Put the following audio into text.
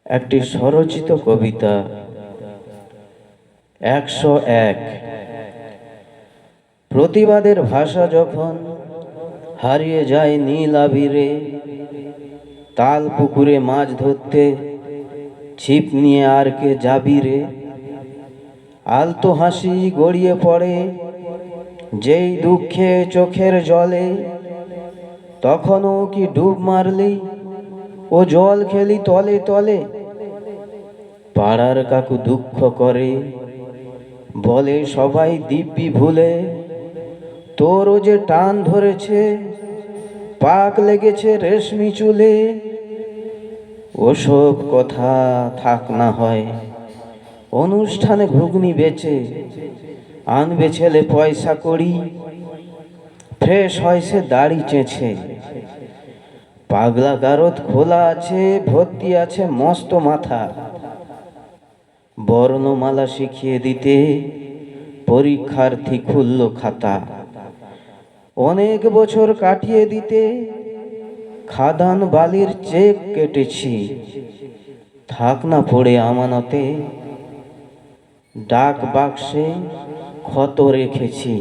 একটি স্বরচিত কবিতা ১০১। প্রতিবাদের ভাষা যখন হারিয়ে যায় নীল আবিরে, তাল পুকুরে মাছ ধরতে ছিপ নিয়ে আর কে যাবি রে। আলতো হাসি গড়িয়ে পড়ে যেই দুঃখে চোখের জলে, তখনও কি ডুব মারলি ও জল খেলি তলে তলে। পাড়ার কাকু দুঃখ করে, বলে সবাই দিব্যি ভুলে, তোরও যে টান ধরেছে, পাক লেগেছে রেশমি চুলে। ওসব কথা থাক না হয়, অনুষ্ঠানে ঘুগনি বেচে আনবে ছেলে পয়সা কড়ি, ফ্রেশ হয় সে দাড়ি চেঁছে। পাগলা গারদ খোলা আছে, ভর্তি আছে মস্ত মাথা, বর্ণমালা শিখিয়ে দিতে পরীক্ষার্থী খুলল খাতা। অনেক বছর কাটিয়ে দিতে খাদান বালির চেক কেটেছি, থাক না পড়ে আমানতে, ডাক বাক্সে ক্ষত রেখেছি।